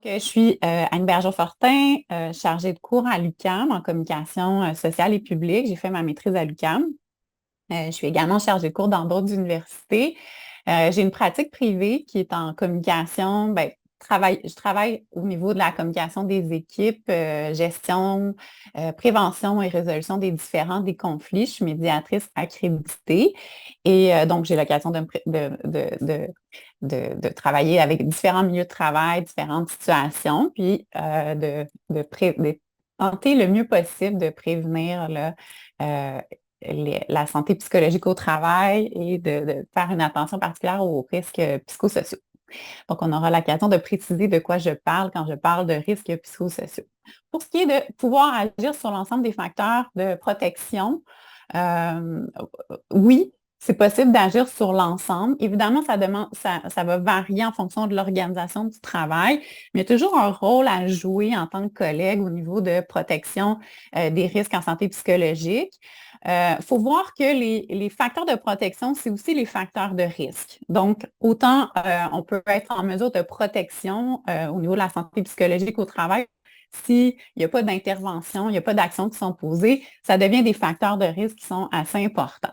Je suis Anne Bergeau-Fortin, chargée de cours à l'UQAM en communication sociale et publique. J'ai fait ma maîtrise à l'UQAM. Je suis également chargée de cours dans d'autres universités. J'ai une pratique privée qui est en communication. Je travaille au niveau de la communication des équipes, gestion, prévention et résolution des conflits. Je suis médiatrice accréditée et donc j'ai l'occasion de travailler avec différents milieux de travail, différentes situations, puis de tenter le mieux possible de prévenir là, euh, la santé psychologique au travail et de faire une attention particulière aux risques psychosociaux. Donc, on aura l'occasion de préciser de quoi je parle quand je parle de risques psychosociaux. Pour ce qui est de pouvoir agir sur l'ensemble des facteurs de protection, euh, oui, c'est possible d'agir sur l'ensemble. Évidemment, ça va varier en fonction de l'organisation du travail, mais il y a toujours un rôle à jouer en tant que collègue au niveau de protection des risques en santé psychologique. Il faut voir que les facteurs de protection, c'est aussi les facteurs de risque. Donc, autant on peut être en mesure de protection au niveau de la santé psychologique au travail, s'il n'y a pas d'intervention, il n'y a pas d'actions qui sont posées, ça devient des facteurs de risque qui sont assez importants.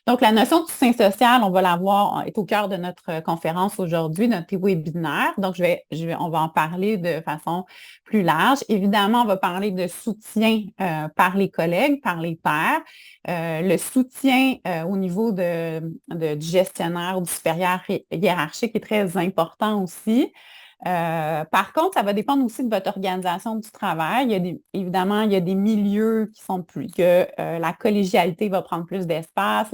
Donc, la notion de soutien social, on va la voir, est au cœur de notre conférence aujourd'hui, notre webinaire. Donc, on va en parler de façon plus large. Évidemment, on va parler de soutien par les collègues, par les pairs. Le soutien au niveau du gestionnaire ou du supérieur hiérarchique est très important aussi. Par contre, ça va dépendre aussi de votre organisation du travail. Évidemment, il y a des milieux qui sont plus que la collégialité va prendre plus d'espace,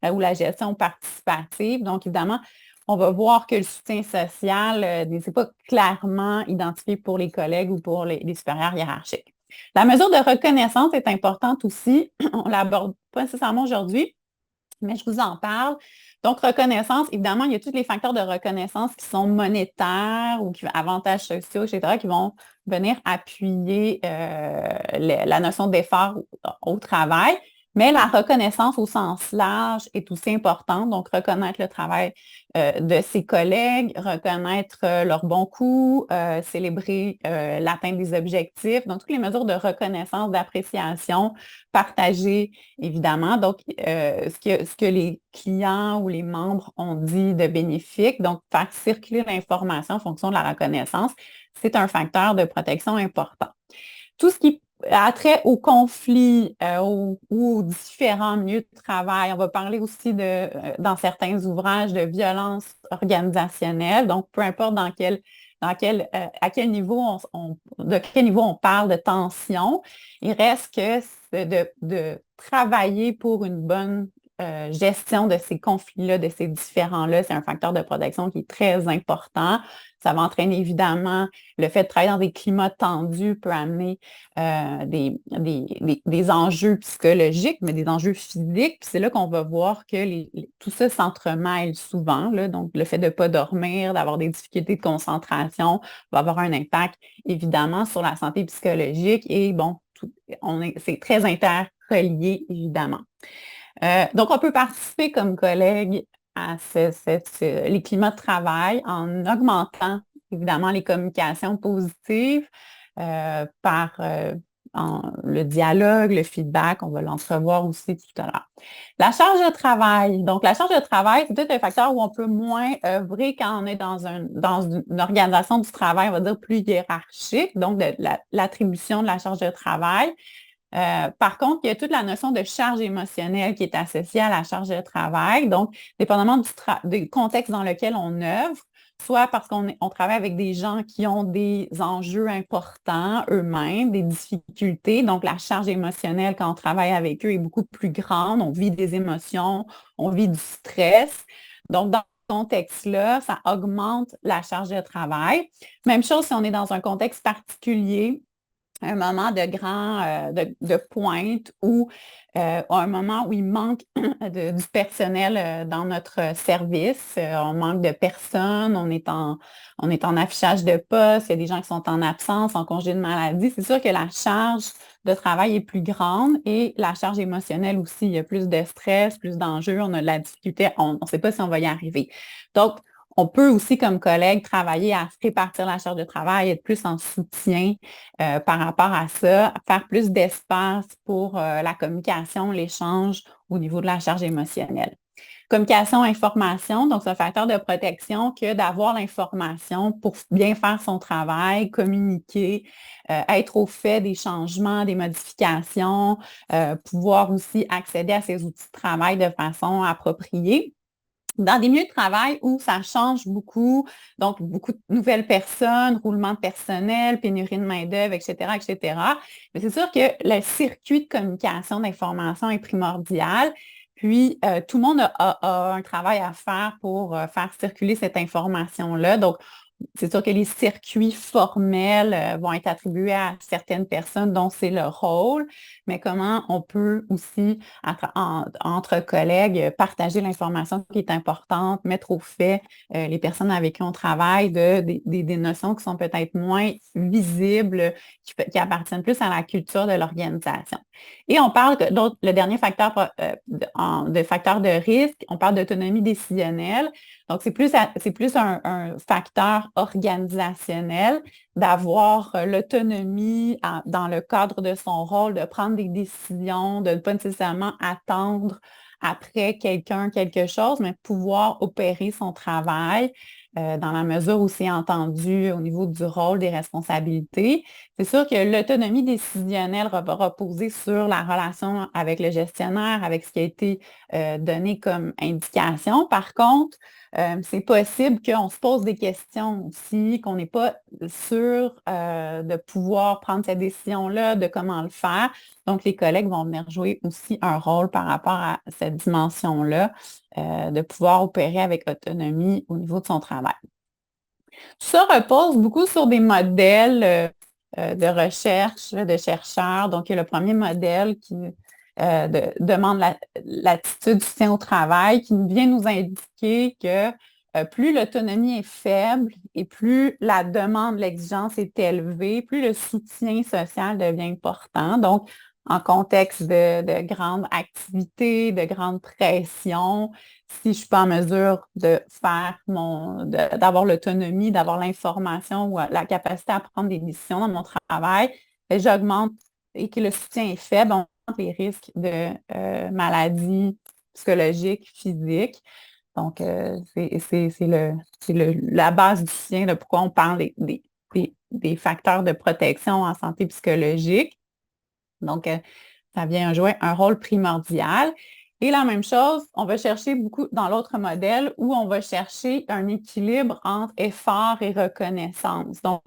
ou la gestion participative. Donc, évidemment, on va voir que le soutien social n'est pas clairement identifié pour les collègues ou pour les supérieurs hiérarchiques. La mesure de reconnaissance est importante aussi. On ne l'aborde pas nécessairement aujourd'hui, mais je vous en parle. Donc, reconnaissance, évidemment, il y a tous les facteurs de reconnaissance qui sont monétaires ou avantages sociaux, etc., qui vont venir appuyer la notion d'effort au travail. Mais la reconnaissance au sens large est aussi importante. Donc, reconnaître le travail de ses collègues, reconnaître leurs bons coups, célébrer l'atteinte des objectifs. Donc, toutes les mesures de reconnaissance, d'appréciation, partagées, évidemment. Donc, ce que les clients ou les membres ont dit de bénéfique, donc faire circuler l'information en fonction de la reconnaissance, c'est un facteur de protection important. Tout ce qui a trait au conflit ou aux différents milieux de travail. On va parler aussi dans certains ouvrages de violence organisationnelle. Donc, peu importe à quel niveau de quel niveau on parle de tension, il reste que de travailler pour une bonne gestion de ces conflits-là, de ces différends-là. C'est un facteur de protection qui est très important. Ça va entraîner évidemment le fait de travailler dans des climats tendus peut amener des enjeux psychologiques, mais des enjeux physiques. Puis c'est là qu'on va voir que tout ça s'entremêle souvent, là. Donc, le fait de ne pas dormir, d'avoir des difficultés de concentration va avoir un impact évidemment sur la santé psychologique. Et bon, c'est très interrelié, évidemment. Donc, on peut participer comme collègue à les climats de travail en augmentant évidemment les communications positives par le dialogue, le feedback, on va l'entrevoir aussi tout à l'heure. La charge de travail. Donc, la charge de travail, c'est peut-être un facteur où on peut moins œuvrer quand on est dans une organisation du travail, on va dire, plus hiérarchique, donc l'attribution de la charge de travail. Par contre, il y a toute la notion de charge émotionnelle qui est associée à la charge de travail. Donc, dépendamment du contexte dans lequel on œuvre, soit parce qu'on travaille avec des gens qui ont des enjeux importants eux-mêmes, des difficultés. Donc, la charge émotionnelle, quand on travaille avec eux, est beaucoup plus grande. On vit des émotions, on vit du stress. Donc, dans ce contexte-là, ça augmente la charge de travail. Même chose si on est dans un contexte particulier, un moment de pointe ou un moment où il manque du personnel dans notre service. On manque de personnes, on est en affichage de poste, il y a des gens qui sont en absence, en congé de maladie. C'est sûr que la charge de travail est plus grande et la charge émotionnelle aussi. Il y a plus de stress, plus d'enjeux, on a de la difficulté, on ne sait pas si on va y arriver. Donc, On peut aussi, comme collègue, travailler à répartir la charge de travail, être plus en soutien par rapport à ça, faire plus d'espace pour la communication, l'échange au niveau de la charge émotionnelle. Communication, information, donc c'est un facteur de protection que d'avoir l'information pour bien faire son travail, communiquer, être au fait des changements, des modifications, pouvoir aussi accéder à ces outils de travail de façon appropriée. Dans des milieux de travail où ça change beaucoup, donc beaucoup de nouvelles personnes, roulement de personnel, pénurie de main-d'œuvre, etc., etc., mais c'est sûr que le circuit de communication d'information est primordial. Puis, tout le monde a un travail à faire pour faire circuler cette information-là. Donc, c'est sûr que les circuits formels vont être attribués à certaines personnes dont c'est le rôle, mais comment on peut aussi, entre collègues, partager l'information qui est importante, mettre au fait les personnes avec qui on travaille des notions qui sont peut-être moins visibles, qui appartiennent plus à la culture de l'organisation. Et on parle le dernier facteur de facteur de risque, on parle d'autonomie décisionnelle. Donc, c'est plus un facteur organisationnel d'avoir l'autonomie dans le cadre de son rôle, de prendre des décisions, de ne pas nécessairement attendre après quelqu'un quelque chose, mais pouvoir opérer son travail dans la mesure où c'est entendu au niveau du rôle, des responsabilités. C'est sûr que l'autonomie décisionnelle va reposer sur la relation avec le gestionnaire, avec ce qui a été donné comme indication. Par contre, c'est possible qu'on se pose des questions aussi, qu'on n'est pas sûr de pouvoir prendre cette décision-là, de comment le faire. Donc, les collègues vont venir jouer aussi un rôle par rapport à cette dimension-là, de pouvoir opérer avec autonomie au niveau de son travail. Tout ça repose beaucoup sur des modèles de recherche, de chercheurs. Donc, il y a le premier modèle qui demande l'attitude du soutien au travail, qui vient nous indiquer que plus l'autonomie est faible et plus la demande, l'exigence est élevée, plus le soutien social devient important. Donc, en contexte de grande activité, de grande pression, si je ne suis pas en mesure de d'avoir l'autonomie, d'avoir l'information ou la capacité à prendre des décisions dans mon travail, j'augmente et que le soutien est faible, on augmente les risques de maladies psychologiques, physiques. Donc, c'est la base du soutien, de pourquoi on parle des facteurs de protection en santé psychologique. Donc, ça vient jouer un rôle primordial. Et la même chose, on va chercher beaucoup dans l'autre modèle où on va chercher un équilibre entre effort et reconnaissance. Donc,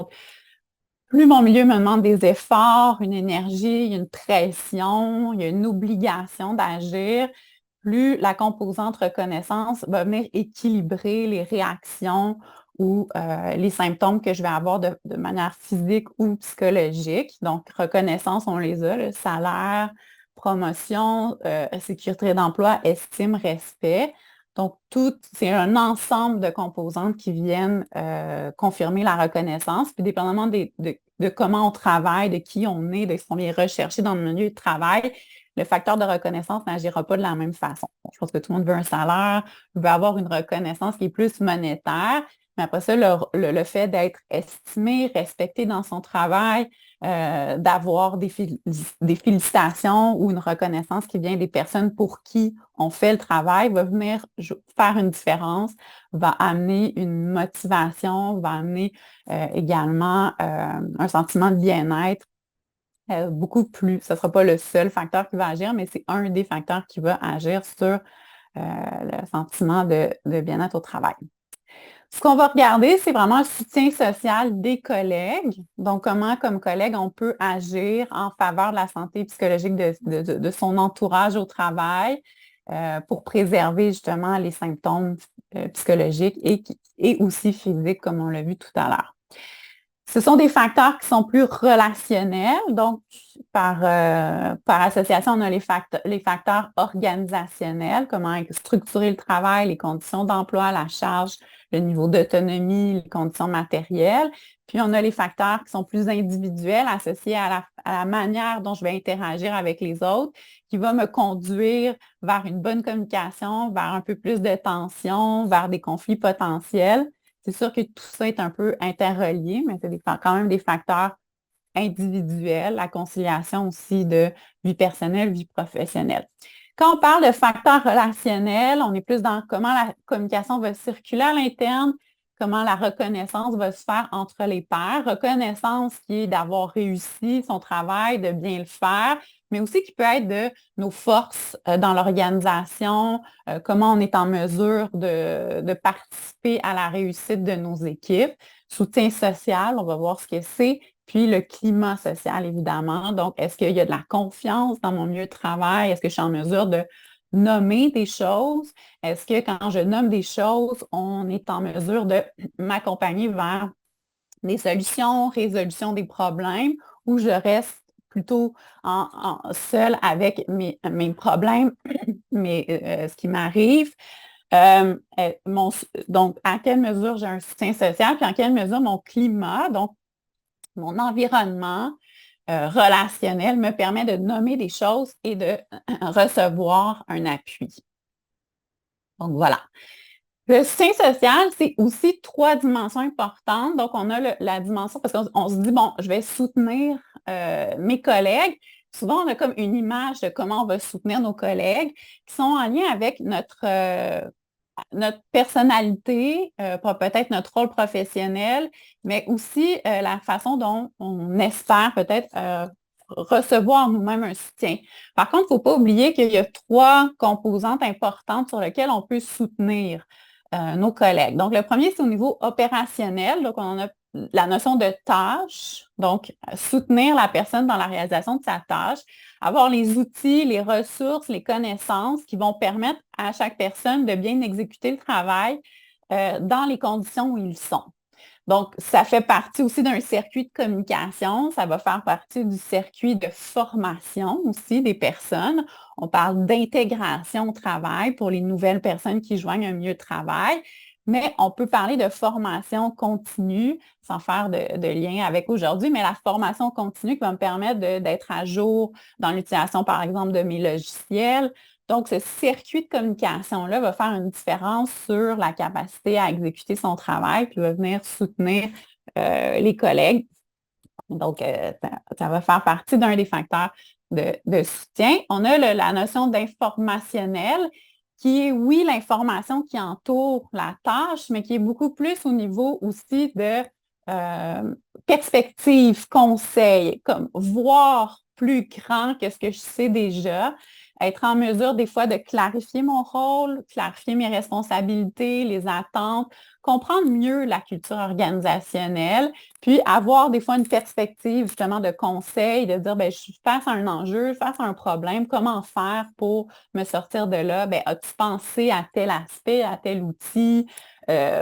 plus mon milieu me demande des efforts, une énergie, une pression, il y a une obligation d'agir, plus la composante reconnaissance va venir équilibrer les réactions ou les symptômes que je vais avoir de manière physique ou psychologique. Donc, reconnaissance, on les a, le salaire, promotion, sécurité d'emploi, estime, respect. Donc, c'est un ensemble de composantes qui viennent confirmer la reconnaissance. Puis, dépendamment de comment on travaille, de qui on est, de ce qu'on vient rechercher dans le milieu de travail, le facteur de reconnaissance n'agira pas de la même façon. Je pense que tout le monde veut un salaire, veut avoir une reconnaissance qui est plus monétaire, mais après ça, le fait d'être estimé, respecté dans son travail, d'avoir des félicitations ou une reconnaissance qui vient des personnes pour qui on fait le travail, va venir faire une différence, va amener une motivation, va amener également un sentiment de bien-être beaucoup plus. Ce ne sera pas le seul facteur qui va agir, mais c'est un des facteurs qui va agir sur le sentiment de bien-être au travail. Ce qu'on va regarder, c'est vraiment le soutien social des collègues. Donc, comment, comme collègue, on peut agir en faveur de la santé psychologique de son entourage au travail pour préserver justement les symptômes psychologiques et aussi physiques, comme on l'a vu tout à l'heure. Ce sont des facteurs qui sont plus relationnels. Donc, par association, on a les facteurs organisationnels, comment structurer le travail, les conditions d'emploi, la charge, le niveau d'autonomie, les conditions matérielles. Puis, on a les facteurs qui sont plus individuels associés à la manière dont je vais interagir avec les autres, qui va me conduire vers une bonne communication, vers un peu plus de tension, vers des conflits potentiels. C'est sûr que tout ça est un peu interrelié, mais c'est quand même des facteurs individuelle, la conciliation aussi de vie personnelle, vie professionnelle. Quand on parle de facteurs relationnels, on est plus dans comment la communication va circuler à l'interne, comment la reconnaissance va se faire entre les pairs. Reconnaissance qui est d'avoir réussi son travail, de bien le faire, mais aussi qui peut être de nos forces dans l'organisation, comment on est en mesure de participer à la réussite de nos équipes. Soutien social, on va voir ce que c'est. Puis le climat social, évidemment. Donc, est-ce qu'il y a de la confiance dans mon milieu de travail? Est-ce que je suis en mesure de nommer des choses? Est-ce que quand je nomme des choses, on est en mesure de m'accompagner vers des solutions, résolution des problèmes, ou je reste plutôt seule avec mes problèmes, ce qui m'arrive? Donc, à quelle mesure j'ai un soutien social, puis en quelle mesure mon climat, donc mon environnement relationnel me permet de nommer des choses et de recevoir un appui. Donc, voilà. Le soutien social, c'est aussi trois dimensions importantes. Donc, on a la dimension, parce qu'on se dit, bon, je vais soutenir mes collègues. Souvent, on a comme une image de comment on va soutenir nos collègues qui sont en lien avec notre personnalité, peut-être notre rôle professionnel, mais aussi la façon dont on espère peut-être recevoir nous-mêmes un soutien. Par contre, il ne faut pas oublier qu'il y a trois composantes importantes sur lesquelles on peut soutenir nos collègues. Donc, le premier, c'est au niveau opérationnel. Donc, on a la notion de tâche, donc soutenir la personne dans la réalisation de sa tâche, avoir les outils, les ressources, les connaissances qui vont permettre à chaque personne de bien exécuter le travail dans les conditions où ils sont. Donc, ça fait partie aussi d'un circuit de communication, ça va faire partie du circuit de formation aussi des personnes. On parle d'intégration au travail pour les nouvelles personnes qui joignent un milieu de travail, mais on peut parler de formation continue sans faire de lien avec aujourd'hui, mais la formation continue qui va me permettre d'être à jour dans l'utilisation, par exemple, de mes logiciels. Donc, ce circuit de communication-là va faire une différence sur la capacité à exécuter son travail, puis va venir soutenir les collègues. Donc, ça va faire partie d'un des facteurs de soutien. On a la notion d'informationnel, qui est, oui, l'information qui entoure la tâche, mais qui est beaucoup plus au niveau aussi de perspective, conseil, comme voir plus grand que ce que je sais déjà, être en mesure des fois de clarifier mon rôle, clarifier mes responsabilités, les attentes, comprendre mieux la culture organisationnelle, puis avoir des fois une perspective justement de conseil, de dire, bien, je suis face à un enjeu, face à un problème, comment faire pour me sortir de là? Bien, as-tu pensé à tel aspect, à tel outil?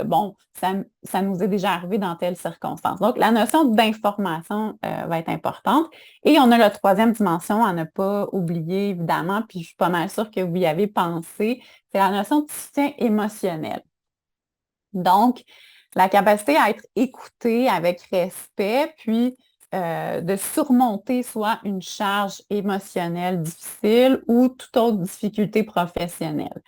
Bon, ça nous est déjà arrivé dans telle circonstance. Donc, la notion d'information va être importante. Et on a la troisième dimension à ne pas oublier, évidemment, puis je suis pas mal sûre que vous y avez pensé, c'est la notion de soutien émotionnel. Donc, la capacité à être écouté avec respect, puis de surmonter soit une charge émotionnelle difficile ou toute autre difficulté professionnelle.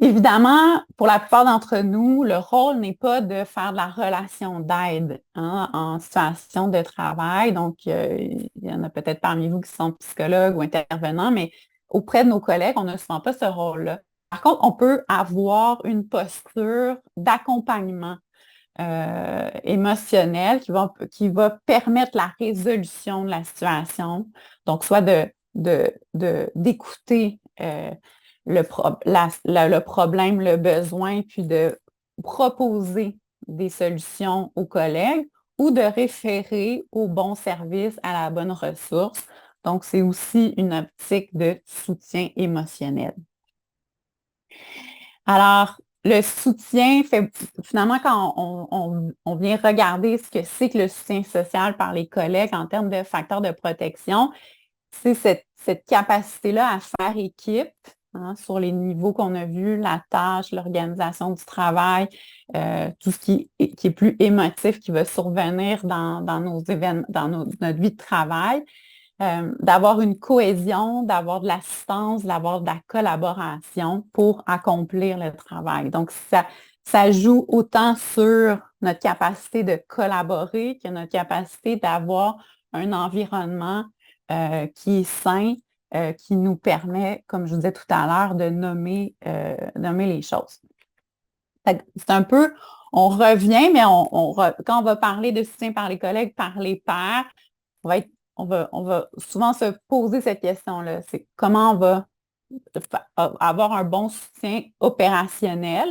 Évidemment, pour la plupart d'entre nous, le rôle n'est pas de faire de la relation d'aide en situation de travail. Donc, il y en a peut-être parmi vous qui sont psychologues ou intervenants, mais auprès de nos collègues, on n'a souvent pas ce rôle-là. Par contre, on peut avoir une posture d'accompagnement émotionnel qui va permettre la résolution de la situation. Donc, soit d'écouter le problème, le besoin, puis de proposer des solutions aux collègues ou de référer au bon service, à la bonne ressource. Donc, c'est aussi une optique de soutien émotionnel. Alors, le soutien, finalement, quand on vient regarder ce que c'est que le soutien social par les collègues en termes de facteurs de protection, c'est cette capacité-là à faire équipe, hein, sur les niveaux qu'on a vus, la tâche, l'organisation du travail, tout ce qui est plus émotif, qui va survenir dans nos événements, notre vie de travail. D'avoir une cohésion, d'avoir de l'assistance, d'avoir de la collaboration pour accomplir le travail. Donc, ça joue autant sur notre capacité de collaborer que notre capacité d'avoir un environnement qui est sain, qui nous permet, comme je vous disais tout à l'heure, de nommer les choses. C'est un peu, on revient, mais quand on va parler de soutien par les collègues, par les pairs, on va souvent se poser cette question-là. C'est comment on va avoir un bon soutien opérationnel.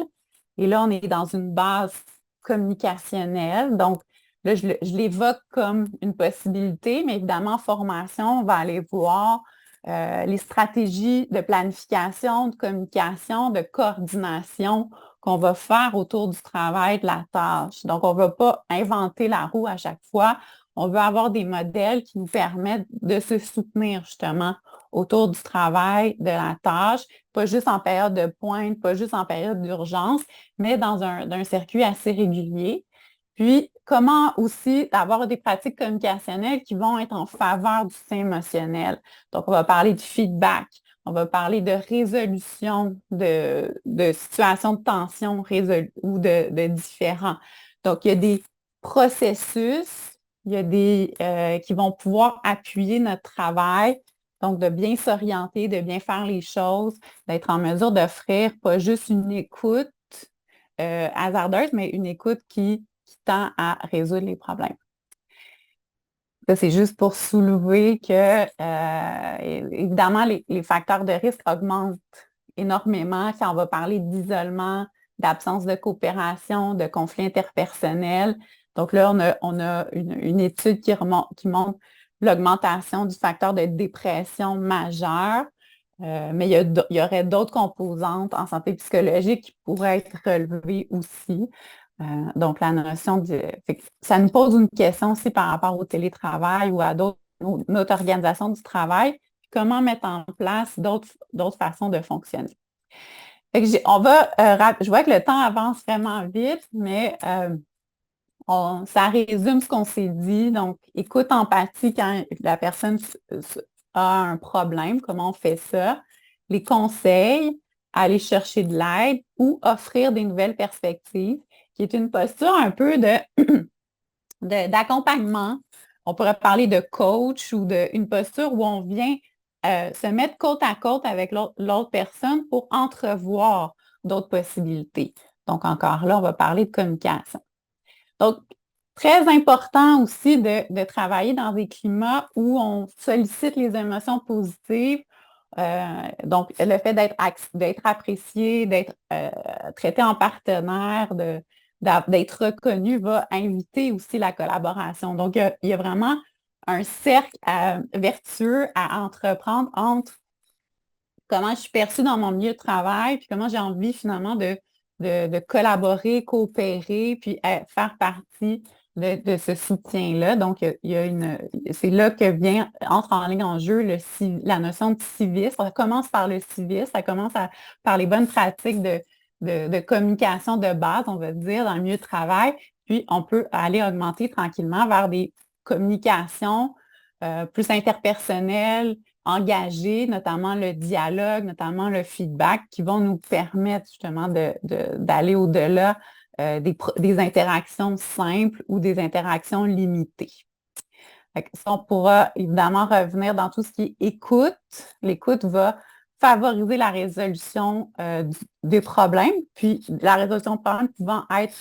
Et là, on est dans une base communicationnelle. Donc, là, je l'évoque comme une possibilité, mais évidemment, en formation, on va aller voir les stratégies de planification, de communication, de coordination qu'on va faire autour du travail, de la tâche. Donc, on ne va pas inventer la roue à chaque fois. On veut avoir des modèles qui nous permettent de se soutenir justement autour du travail, de la tâche, pas juste en période de pointe, pas juste en période d'urgence, mais dans un circuit assez régulier. Puis, comment aussi avoir des pratiques communicationnelles qui vont être en faveur du soutien émotionnel. Donc, on va parler de feedback, on va parler de résolution de situations de tension ou de différends. Donc, il y a des processus, il y a des qui vont pouvoir appuyer notre travail. Donc, de bien s'orienter, de bien faire les choses, d'être en mesure d'offrir pas juste une écoute hasardeuse, mais une écoute qui tend à résoudre les problèmes. Ça, c'est juste pour soulever que, évidemment, les facteurs de risque augmentent énormément quand on va parler d'isolement, d'absence de coopération, de conflits interpersonnels. Donc là, on a une étude qui montre l'augmentation du facteur de dépression majeure, mais il y aurait d'autres composantes en santé psychologique qui pourraient être relevées aussi. Donc, la notion ça nous pose une question aussi par rapport au télétravail ou à notre organisation du travail, comment mettre en place d'autres façons de fonctionner. Je vois que le temps avance vraiment vite, mais ça résume ce qu'on s'est dit. Donc, écoute, empathie quand la personne a un problème, comment on fait ça, les conseils, aller chercher de l'aide ou offrir des nouvelles perspectives, qui est une posture un peu d'accompagnement. On pourrait parler de coach ou d'une posture où on vient se mettre côte à côte avec l'autre personne pour entrevoir d'autres possibilités. Donc, encore là, on va parler de communication. Donc, très important aussi de travailler dans des climats où on sollicite les émotions positives. Donc, le fait d'être apprécié, d'être traité en partenaire, d'être reconnu va inviter aussi la collaboration. Donc, il y a vraiment un cercle vertueux à entreprendre entre comment je suis perçue dans mon milieu de travail, puis comment j'ai envie finalement de collaborer, coopérer, puis faire partie de ce soutien-là. Donc, c'est là que entre en ligne en jeu la notion de civisme. Ça commence par le civisme, ça commence par les bonnes pratiques de communication de base, on va dire, dans le milieu de travail. Puis, on peut aller augmenter tranquillement vers des communications plus interpersonnelles, engagées, notamment le dialogue, notamment le feedback, qui vont nous permettre justement d'aller au-delà des interactions simples ou des interactions limitées. Ça, on pourra évidemment revenir dans tout ce qui est écoute. L'écoute va favoriser la résolution des problèmes, puis la résolution de problèmes pouvant être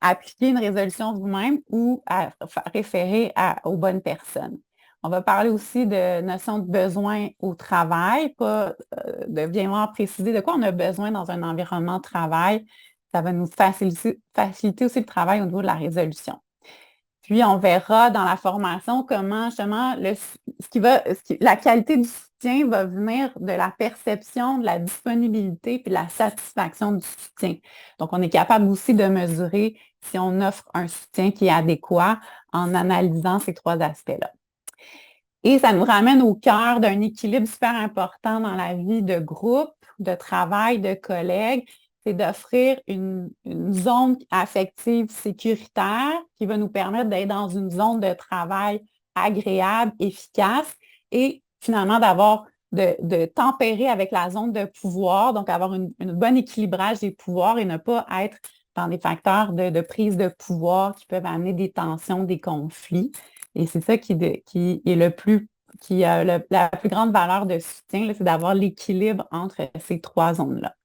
appliquer une résolution vous-même ou à référer aux bonnes personnes. On va parler aussi de notion de besoin au travail, pas de bien préciser de quoi on a besoin dans un environnement de travail. Ça va nous faciliter aussi le travail au niveau de la résolution. Puis, on verra dans la formation comment justement la qualité du soutien va venir de la perception, de la disponibilité puis de la satisfaction du soutien. Donc, on est capable aussi de mesurer si on offre un soutien qui est adéquat en analysant ces trois aspects-là. Et ça nous ramène au cœur d'un équilibre super important dans la vie de groupe de travail de collègues, c'est d'offrir une zone affective sécuritaire qui va nous permettre d'être dans une zone de travail agréable, efficace et finalement de tempérer avec la zone de pouvoir, donc avoir un bon équilibrage des pouvoirs et ne pas être dans des facteurs de prise de pouvoir qui peuvent amener des tensions, des conflits. Et c'est ça qui est qui a la plus grande valeur de soutien, c'est d'avoir l'équilibre entre ces trois zones-là.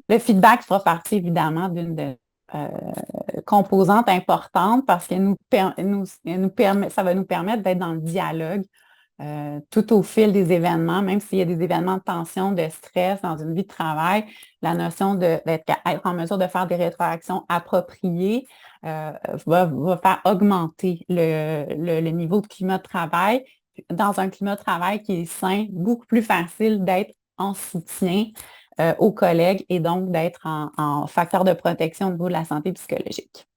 Le feedback fera partie évidemment d'une composante importante parce qu'elle nous permet, ça va nous permettre d'être dans le dialogue tout au fil des événements, même s'il y a des événements de tension, de stress dans une vie de travail, la notion d'être en mesure de faire des rétroactions appropriées va faire augmenter le niveau de climat de travail. Dans un climat de travail qui est sain, beaucoup plus facile d'être en soutien aux collègues et donc d'être en facteur de protection au niveau de la santé psychologique.